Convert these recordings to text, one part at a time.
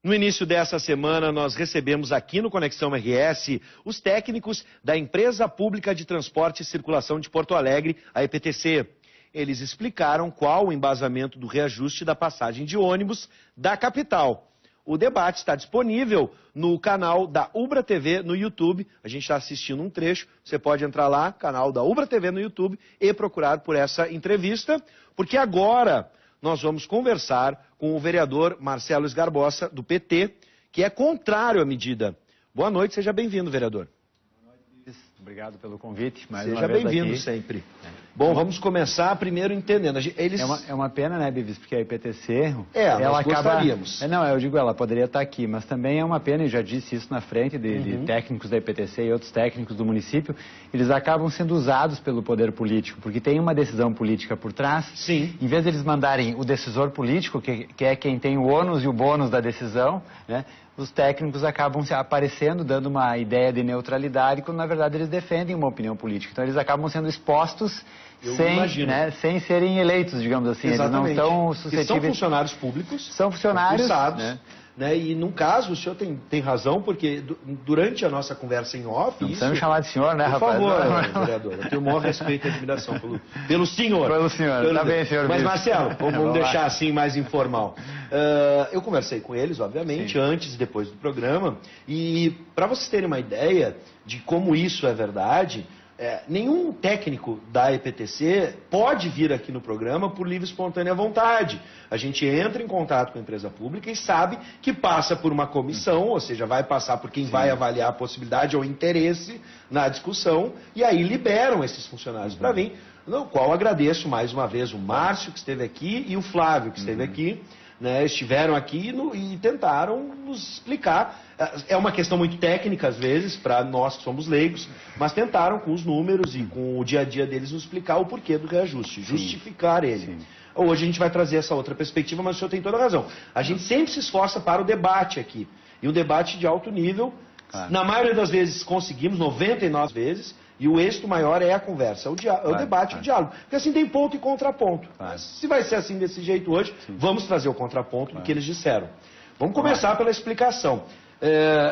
No início dessa semana, nós recebemos aqui no Conexão RS os técnicos da Empresa Pública de Transporte e Circulação de Porto Alegre, a EPTC. Eles explicaram qual o embasamento do reajuste da passagem de ônibus da capital. O debate está disponível no canal da Ubra TV no YouTube. A gente está assistindo um trecho, você pode entrar lá, canal da Ubra TV no YouTube, e procurar por essa entrevista, porque agora nós vamos conversar com o vereador Marcelo Esgarbosa, do PT, que é contrário à medida. Boa noite, seja bem-vindo, vereador. Boa noite, obrigado pelo convite. Seja bem-vindo sempre. Bom, vamos começar primeiro entendendo. Eles... É uma pena, né, Bivis, porque a IPTC... nós gostaríamos. Eu digo, ela poderia estar aqui, mas também é uma pena, e já disse isso na frente de técnicos da IPTC e outros técnicos do município, eles acabam sendo usados pelo poder político, porque tem uma decisão política por trás. Sim. Em vez de eles mandarem o decisor político, que é quem tem o ônus e o bônus da decisão, né, os técnicos acabam se aparecendo, dando uma ideia de neutralidade, quando na verdade eles defendem uma opinião política. Então eles acabam sendo expostos sem serem eleitos, digamos assim. Exatamente. Eles não estão suscetíveis... São funcionários públicos. São funcionários, né? E, num caso, o senhor tem razão, porque durante a nossa conversa em off... Não precisa me chamar de senhor, né, rapaz? Por favor, vereador. Eu tenho o maior respeito e admiração pelo senhor. Pelo senhor, tá bem, senhor. Mas, Marcelo, vamos deixar assim mais informal. Eu conversei com eles, obviamente, antes e depois do programa, e para vocês terem uma ideia de como isso é verdade... nenhum técnico da EPTC pode vir aqui no programa por livre e espontânea vontade. A gente entra em contato com a empresa pública e sabe que passa por uma comissão, ou seja, vai passar por quem vai avaliar a possibilidade ou interesse na discussão, e aí liberam esses funcionários para vir, no qual agradeço mais uma vez o Márcio, que esteve aqui, e o Flávio, que esteve aqui. Né, estiveram aqui e tentaram nos explicar. É uma questão muito técnica, às vezes, para nós que somos leigos, mas tentaram com os números e com o dia a dia deles nos explicar o porquê do reajuste, justificar ele. Hoje a gente vai trazer essa outra perspectiva, mas o senhor tem toda a razão. A gente sempre se esforça para o debate aqui, e um debate de alto nível. Na maioria das vezes conseguimos, 99 vezes, e o êxito maior é a conversa, o debate, o diálogo. Porque assim tem ponto e contraponto. Mas se vai ser assim desse jeito hoje, vamos trazer o contraponto do que eles disseram. Vamos começar pela explicação.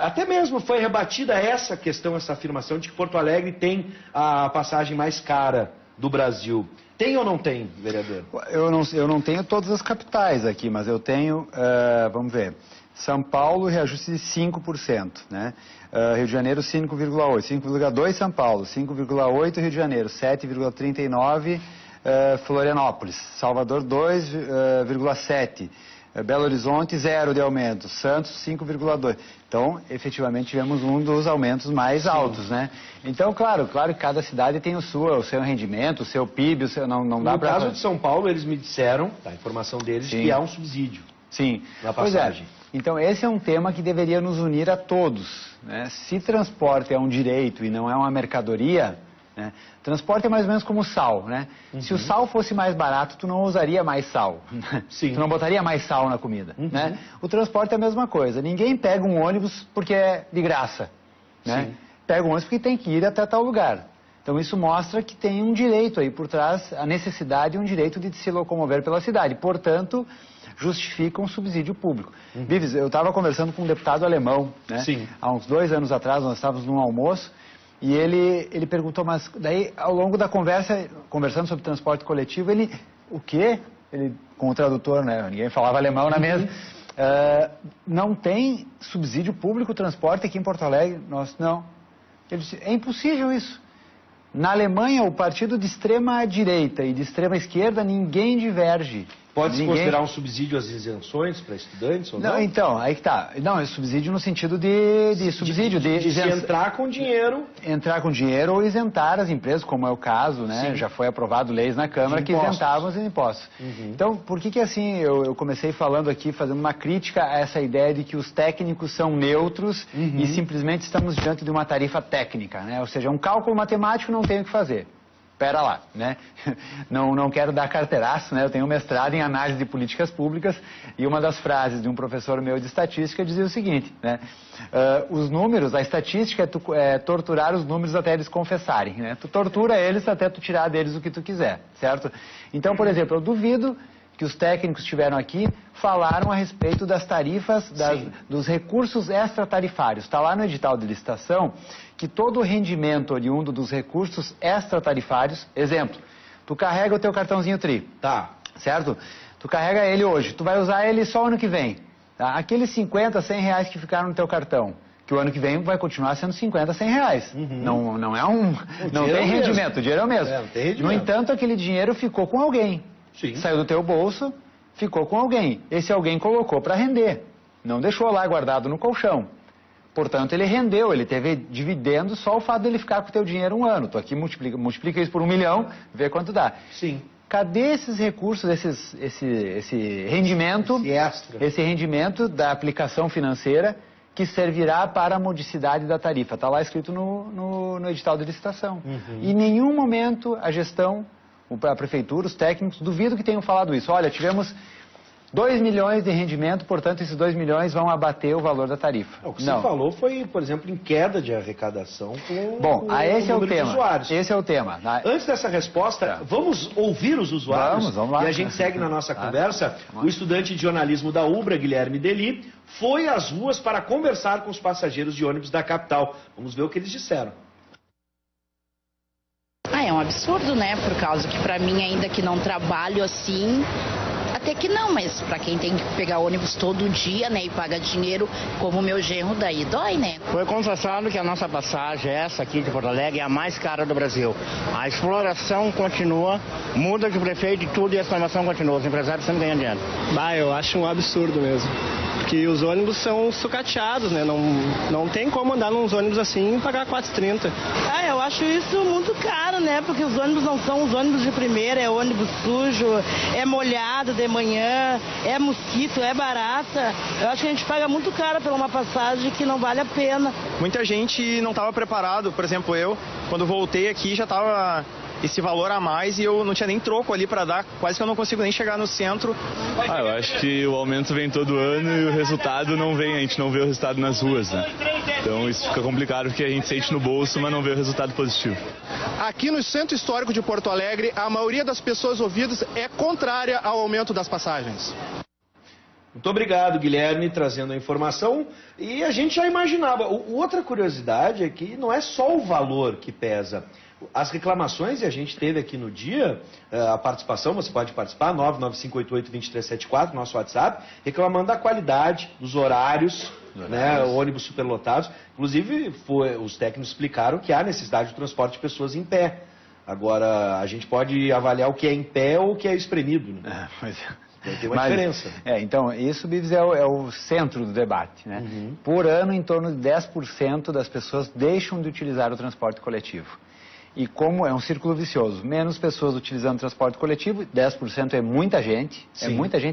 Até mesmo foi rebatida essa questão, essa afirmação de que Porto Alegre tem a passagem mais cara do Brasil. Tem ou não tem, vereador? Eu não tenho todas as capitais aqui, mas eu tenho, vamos ver... São Paulo, reajuste de 5%, né? Rio de Janeiro, 5,8%, 5,2% São Paulo, 5,8% Rio de Janeiro, 7,39% Florianópolis, Salvador, 2,7%, Belo Horizonte, 0% de aumento, Santos, 5,2%. Então, efetivamente, tivemos um dos aumentos mais altos, né? Então, claro que cada cidade tem o seu rendimento, o seu PIB, não dá para... No caso de São Paulo, eles me disseram, a informação deles, que há um subsídio. Sim, na passagem. Então esse é um tema que deveria nos unir a todos, né? Se transporte é um direito e não é uma mercadoria, né? Transporte é mais ou menos como sal, né? Se o sal fosse mais barato, tu não usaria mais sal, tu não botaria mais sal na comida, né? O transporte é a mesma coisa, ninguém pega um ônibus porque é de graça, né? Pega um ônibus porque tem que ir até tal lugar. Então isso mostra que tem um direito aí por trás, a necessidade e um direito de se locomover pela cidade, portanto... justifica um subsídio público. Vives, eu estava conversando com um deputado alemão, né? Há uns 2 anos atrás, nós estávamos num almoço, e ele perguntou, mas daí, ao longo da conversa, conversando sobre transporte coletivo, o quê? Ele, com o tradutor, né? Ninguém falava alemão na mesa. Não tem subsídio público transporte aqui em Porto Alegre? Não. Ele disse, é impossível isso. Na Alemanha, o partido de extrema direita e de extrema esquerda, ninguém diverge. Pode-se considerar um subsídio às isenções para estudantes ou não? Não, então, aí que tá. Não, é subsídio no sentido de subsídio. De entrar com dinheiro. Entrar com dinheiro ou isentar as empresas, como é o caso, né? Já foi aprovado leis na Câmara que isentavam os impostos. Então, por que assim, eu comecei falando aqui, fazendo uma crítica a essa ideia de que os técnicos são neutros e simplesmente estamos diante de uma tarifa técnica, né? Ou seja, um cálculo matemático não tem o que fazer. Pera lá, né? Não quero dar carteiraço, né? Eu tenho um mestrado em análise de políticas públicas e uma das frases de um professor meu de estatística dizia o seguinte, né? Os números, a estatística é torturar os números até eles confessarem, né? Tu tortura eles até tu tirar deles o que tu quiser, certo? Então, por exemplo, eu duvido que os técnicos estiveram aqui falaram a respeito das tarifas, dos recursos extratarifários. Está lá no edital de licitação que todo o rendimento oriundo dos recursos extratarifários, exemplo, tu carrega o teu cartãozinho TRI, Tá. certo? Tu carrega ele hoje, tu vai usar ele só ano que vem. Tá? Aqueles 50, 100 reais que ficaram no teu cartão, que o ano que vem vai continuar sendo 50, 100 reais. Não é um... Não tem rendimento, o dinheiro é o mesmo. Não tem rendimento. No entanto, aquele dinheiro ficou com alguém. Sim. Saiu do teu bolso, ficou com alguém. Esse alguém colocou para render. Não deixou lá guardado no colchão. Portanto, ele rendeu, ele teve dividendo só o fato dele ficar com o teu dinheiro um ano. Tu aqui multiplica isso por 1 milhão, vê quanto dá. Sim. Cadê esses recursos, esse rendimento, esse rendimento da aplicação financeira que servirá para a modicidade da tarifa? Está lá escrito no edital de licitação. E em nenhum momento a gestão, a prefeitura, os técnicos, duvido que tenham falado isso. Olha, tivemos 2 milhões de rendimento, portanto, esses 2 milhões vão abater o valor da tarifa. O que você falou foi, por exemplo, em queda de arrecadação com esse é o número de tema. usuários. Esse é o tema. Antes dessa resposta, vamos ouvir os usuários? Vamos lá. E a gente segue na nossa conversa. O estudante de jornalismo da UBRA, Guilherme Deli, foi às ruas para conversar com os passageiros de ônibus da capital. Vamos ver o que eles disseram. É um absurdo, né? Por causa que pra mim, ainda que não trabalho assim, até que não, mas pra quem tem que pegar ônibus todo dia, né, e paga dinheiro, como o meu genro, daí dói, né? Foi constatado que a nossa passagem, essa aqui de Porto Alegre, é a mais cara do Brasil. A exploração continua, muda de prefeito e tudo, e a exploração continua. Os empresários sempre ganham dinheiro. Eu acho um absurdo mesmo. Porque os ônibus são sucateados, né? Não tem como andar nos ônibus assim e pagar 4,30. Eu acho isso muito caro, né? Porque os ônibus não são os ônibus de primeira, é ônibus sujo, é molhado de manhã, é mosquito, é barata. Eu acho que a gente paga muito caro por uma passagem que não vale a pena. Muita gente não estava preparado, por exemplo, eu, quando voltei aqui já estava esse valor a mais e eu não tinha nem troco ali para dar, quase que eu não consigo nem chegar no centro. Eu acho que o aumento vem todo ano e o resultado não vem, a gente não vê o resultado nas ruas, né? Então isso fica complicado porque a gente sente no bolso, mas não vê o resultado positivo. Aqui no Centro Histórico de Porto Alegre, a maioria das pessoas ouvidas é contrária ao aumento das passagens. Muito obrigado, Guilherme, trazendo a informação. E a gente já imaginava. Outra curiosidade é que não é só o valor que pesa. As reclamações, e a gente teve aqui no dia, a participação, você pode participar, 99588-2374, nosso WhatsApp, reclamando da qualidade, dos horários, né, ônibus superlotados. Inclusive, os técnicos explicaram que há necessidade de transporte de pessoas em pé. Agora, a gente pode avaliar o que é em pé ou o que é espremido, né? Tem uma diferença. Então, isso, Bives, é o centro do debate, né? Por ano, em torno de 10% das pessoas deixam de utilizar o transporte coletivo. E como é um círculo vicioso, menos pessoas utilizando transporte coletivo, 10% é muita gente,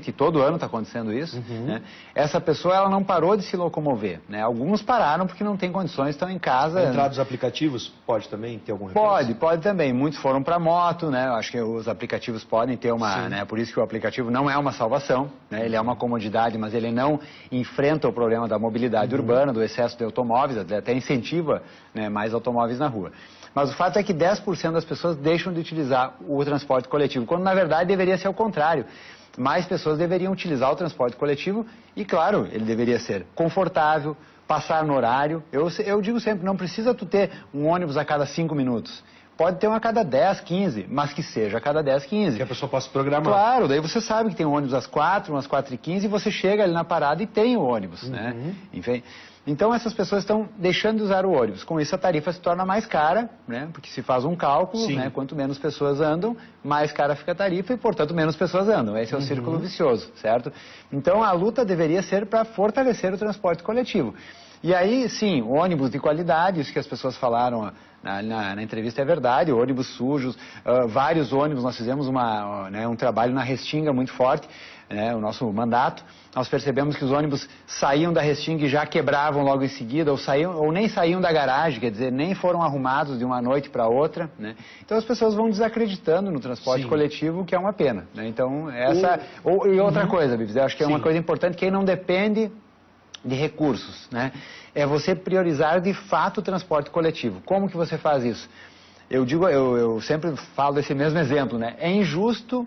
e todo ano está acontecendo isso, né? Essa pessoa, ela não parou de se locomover, né? Alguns pararam porque não tem condições, estão em casa. Entrar dos aplicativos pode também ter algum reflexo? Pode também. Muitos foram para moto, né? Eu acho que os aplicativos podem ter uma, né? Por isso que o aplicativo não é uma salvação, né? Ele é uma comodidade, mas ele não enfrenta o problema da mobilidade urbana, do excesso de automóveis, até incentiva, né, mais automóveis na rua. Mas o fato é que 10% das pessoas deixam de utilizar o transporte coletivo, quando na verdade deveria ser o contrário. Mais pessoas deveriam utilizar o transporte coletivo e, claro, ele deveria ser confortável, passar no horário. Eu digo sempre, não precisa tu ter um ônibus a cada 5 minutos. Pode ter um a cada 10, 15, mas que seja a cada 10, 15. Que a pessoa possa programar. Claro, daí você sabe que tem um ônibus às 4, umas 4h15, e você chega ali na parada e tem o ônibus, né? Enfim, então essas pessoas estão deixando de usar o ônibus. Com isso a tarifa se torna mais cara, né? Porque se faz um cálculo, né? Quanto menos pessoas andam, mais cara fica a tarifa e, portanto, menos pessoas andam. Esse é o círculo vicioso, certo? Então a luta deveria ser para fortalecer o transporte coletivo. E aí, sim, ônibus de qualidade, isso que as pessoas falaram na entrevista é verdade, ônibus sujos, vários ônibus, nós fizemos um trabalho na Restinga muito forte, né, o nosso mandato, nós percebemos que os ônibus saíam da Restinga e já quebravam logo em seguida, ou nem saíam da garagem, quer dizer, nem foram arrumados de uma noite para outra, né? Então as pessoas vão desacreditando no transporte coletivo, que é uma pena, né? Então, e outra coisa, Bives, eu acho que é uma coisa importante, quem não depende de recursos, né? É você priorizar de fato o transporte coletivo. Como que você faz isso? Eu sempre falo desse mesmo exemplo, né? É injusto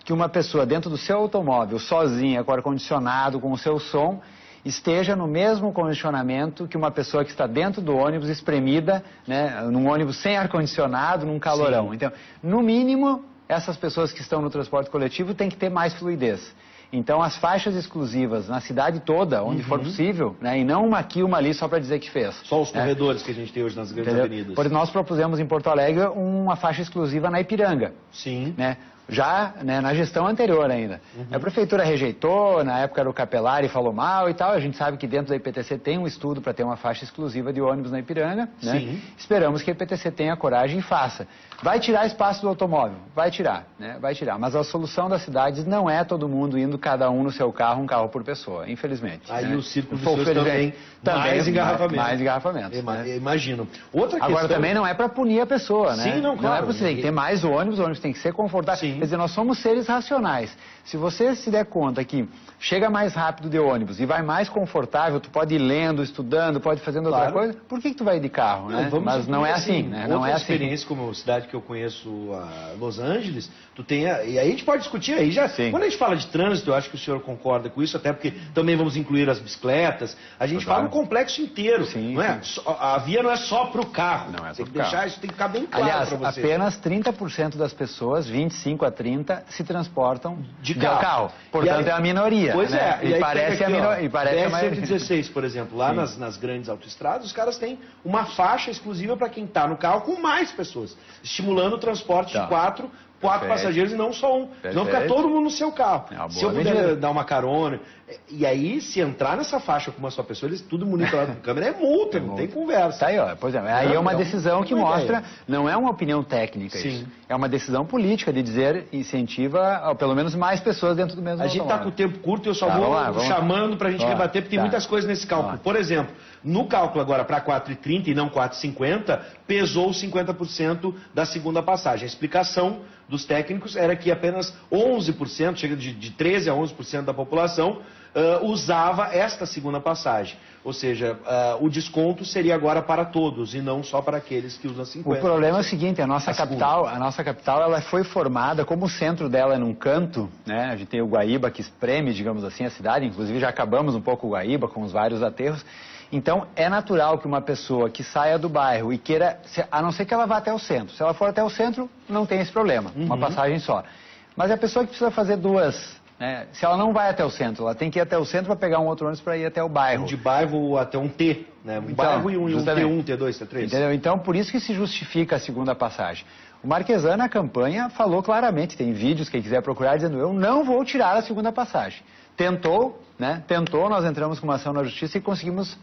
que uma pessoa dentro do seu automóvel, sozinha, com ar-condicionado, com o seu som, esteja no mesmo condicionamento que uma pessoa que está dentro do ônibus, espremida, né, num ônibus sem ar-condicionado, num calorão. Sim. Então, no mínimo, essas pessoas que estão no transporte coletivo têm que ter mais fluidez. Então, as faixas exclusivas na cidade toda, onde for possível, né, e não uma aqui, uma ali, só para dizer que fez. Só os corredores que a gente tem hoje nas grandes avenidas. Porque nós propusemos em Porto Alegre uma faixa exclusiva na Ipiranga. Sim. Né? Já, né, na gestão anterior ainda. A prefeitura rejeitou, na época era o Capelari, falou mal e tal. A gente sabe que dentro da IPTC tem um estudo para ter uma faixa exclusiva de ônibus na Ipiranga. Né? Sim. Esperamos que a IPTC tenha coragem e faça. Vai tirar espaço do automóvel? Vai tirar, né? Vai tirar. Mas a solução das cidades não é todo mundo indo cada um no seu carro, um carro por pessoa, infelizmente. Aí né? o círculo vicioso também mais engarrafamento. Mais engarrafamentos. Né? Imagino. Outra questão... Agora também não é para punir a pessoa, né? Sim, não, claro. Não é para você, tem que ter mais ônibus, o ônibus tem que ser confortável. Sim. Quer dizer, nós somos seres racionais. Se você se der conta que chega mais rápido de ônibus e vai mais confortável, tu pode ir lendo, estudando, pode ir fazendo outra coisa, por que tu vai de carro, né? Mas não é assim, né? Não é assim. Experiência como cidade que eu conheço, a Los Angeles, tu tem e aí a gente pode discutir aí já. Sim. Quando a gente fala de trânsito, eu acho que o senhor concorda com isso, até porque também vamos incluir as bicicletas. A gente fala no complexo inteiro. Sim, não é? A via não é só para o carro. Não é só tem que deixar isso, tem que ficar bem claro para você. Apenas 30% das pessoas, 25 a 30, se transportam de carro. Portanto, aí, é a minoria. Pois né? E parece a minoria. E parece a maioria. 116, por exemplo, lá nas grandes autoestradas, os caras têm uma faixa exclusiva para quem está no carro com mais pessoas, estimulando o transporte de quatro passageiros e não só um. Senão fica todo mundo no seu carro. Se eu puder dar uma carona. E aí, se entrar nessa faixa com uma só pessoa, eles tudo monitorado com câmera, é multa, não tem conversa. Tá aí, ó. Pois é. Aí é uma decisão que mostra, não é uma opinião técnica isso. É uma decisão política de dizer, incentiva pelo menos mais pessoas dentro do mesmo automóvel. A gente está com o tempo curto e eu só vou chamando para a gente rebater, porque tem muitas coisas nesse cálculo. Por exemplo, no cálculo agora para 4,30 e não 4,50, pesou 50% da segunda passagem. A explicação dos técnicos era que apenas 11%, chega de 13% a 11% da população, usava esta segunda passagem. Ou seja, o desconto seria agora para todos e não só para aqueles que usam 50%. O problema é o seguinte, a nossa capital ela foi formada, como o centro dela é num canto, né? A gente tem o Guaíba que espreme, digamos assim, a cidade, inclusive já acabamos um pouco o Guaíba com os vários aterros. Então, é natural que uma pessoa que saia do bairro e queira, a não ser que ela vá até o centro. Se ela for até o centro, não tem esse problema, uma passagem só. Mas a pessoa que precisa fazer duas, né? Se ela não vai até o centro, ela tem que ir até o centro para pegar um outro ônibus para ir até o bairro. De bairro até um T, né? Um bairro e um T1, T2, T3. Entendeu? Então, por isso que se justifica a segunda passagem. O Marquesan, na campanha, falou claramente, tem vídeos, quem quiser procurar, dizendo, eu não vou tirar a segunda passagem. Tentou, né? Tentou, nós entramos com uma ação na justiça e conseguimos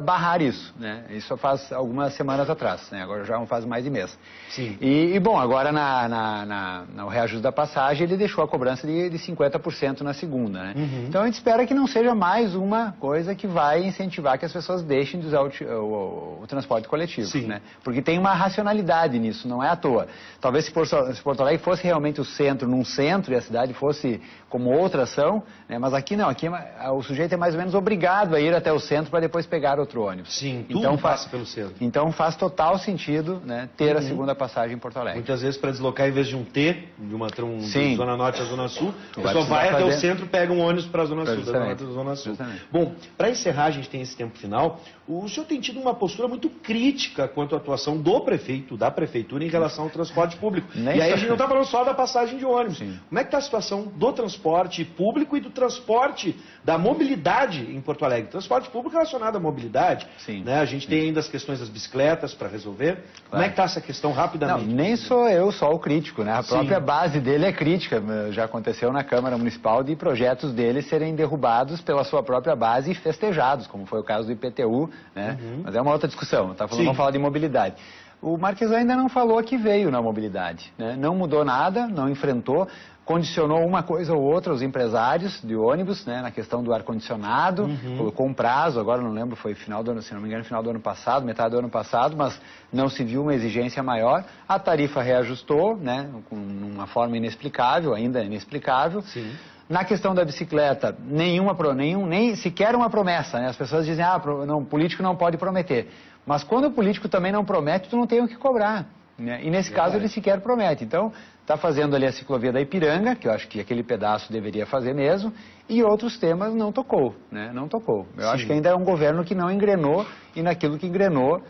barrar isso, né? Isso faz algumas semanas atrás, né? Agora já não faz mais de mês. Sim. E bom, agora no reajuste da passagem ele deixou a cobrança de 50% na segunda, né? Então a gente espera que não seja mais uma coisa que vai incentivar que as pessoas deixem de usar o transporte coletivo, Sim. né? Porque tem uma racionalidade nisso, não é à toa. Talvez se Porto Alegre fosse realmente o centro, num centro, e a cidade fosse como outra ação, né? Mas aqui não, aqui o sujeito é mais ou menos obrigado a ir até o centro para depois pegar outro ônibus. Sim, tudo passa pelo centro. Então faz total sentido, né, ter a segunda passagem em Porto Alegre. Muitas vezes para deslocar, em vez de um T, de Zona Norte à Zona Sul, a pessoa vai até o centro e pega um ônibus para a Zona Sul, da Zona Norte à Zona Sul. Bom, para encerrar, a gente tem esse tempo final, o senhor tem tido uma postura muito crítica quanto à atuação do prefeito, da prefeitura, em relação ao transporte público. E aí a gente não está falando só da passagem de ônibus. Sim. Como é que está a situação do transporte público e do transporte da mobilidade em Porto Alegre? Transporte público relacionado à mobilidade. Sim. Né? A gente tem ainda as questões das bicicletas para resolver. Claro. Como é que está essa questão rapidamente? Não, nem sou eu só o crítico, né? A própria base dele é crítica. Já aconteceu na Câmara Municipal de projetos dele serem derrubados pela sua própria base e festejados, como foi o caso do IPTU, né? Mas é uma outra discussão, vamos falar de mobilidade. O Marquesan ainda não falou que veio na mobilidade, né? Não mudou nada, não enfrentou, condicionou uma coisa ou outra aos empresários de ônibus, né, na questão do ar-condicionado, colocou um prazo, agora não lembro, foi final do ano, se não me engano, final do ano passado, metade do ano passado, mas não se viu uma exigência maior. A tarifa reajustou, né, com uma forma inexplicável, ainda inexplicável. Sim. Na questão da bicicleta, nem sequer uma promessa, né? As pessoas dizem, não, político não pode prometer. Mas quando o político também não promete, tu não tem o que cobrar. Né? E nesse caso ele sequer promete. Então, está fazendo ali a ciclovia da Ipiranga, que eu acho que aquele pedaço deveria fazer mesmo, e outros temas não tocou, né? Não tocou. Eu acho que ainda é um governo que não engrenou, e naquilo que engrenou,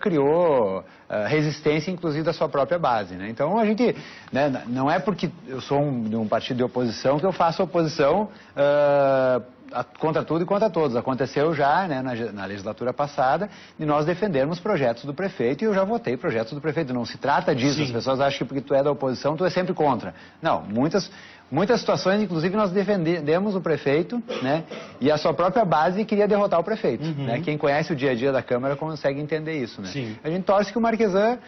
criou resistência, inclusive, da sua própria base, né? Então, a gente, né, não é porque eu sou de um partido de oposição que eu faço oposição contra tudo e contra todos. Aconteceu já, né, na legislatura passada, de nós defendermos projetos do prefeito, e eu já votei projetos do prefeito. Não se trata disso. As pessoas acham que porque tu é da oposição, tu é sempre contra. Não, muitas situações, inclusive, nós defendemos o prefeito, né, e a sua própria base queria derrotar o prefeito. Né? Quem conhece o dia a dia da Câmara consegue entender isso. Né? A gente torce que o Marquesan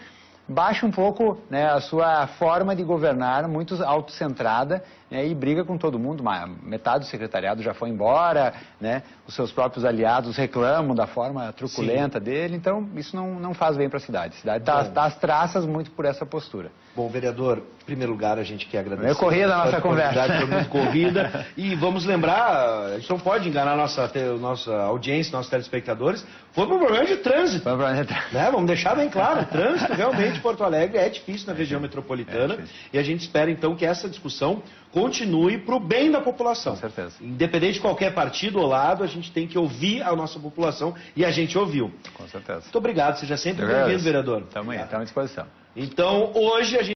baixe um pouco, né, a sua forma de governar, muito autocentrada, né, e briga com todo mundo. Metade do secretariado já foi embora, né, os seus próprios aliados reclamam da forma truculenta dele, então isso não faz bem para a cidade. A cidade está às traças muito por essa postura. Bom, vereador, em primeiro lugar a gente quer agradecer. Eu corria da nossa conversa. Foi muito corrida. E vamos lembrar, a gente não pode enganar a nossa audiência, nossos telespectadores, foi um problema de trânsito. Né? Vamos deixar bem claro, o trânsito realmente em Porto Alegre é difícil na região metropolitana, e a gente espera então que essa discussão continue para o bem da população. Com certeza. Independente de qualquer partido ou lado, a gente tem que ouvir a nossa população, e a gente ouviu. Com certeza. Muito obrigado, seja sempre bem-vindo, vereador. Estamos aí, estamos à disposição. Então, hoje a gente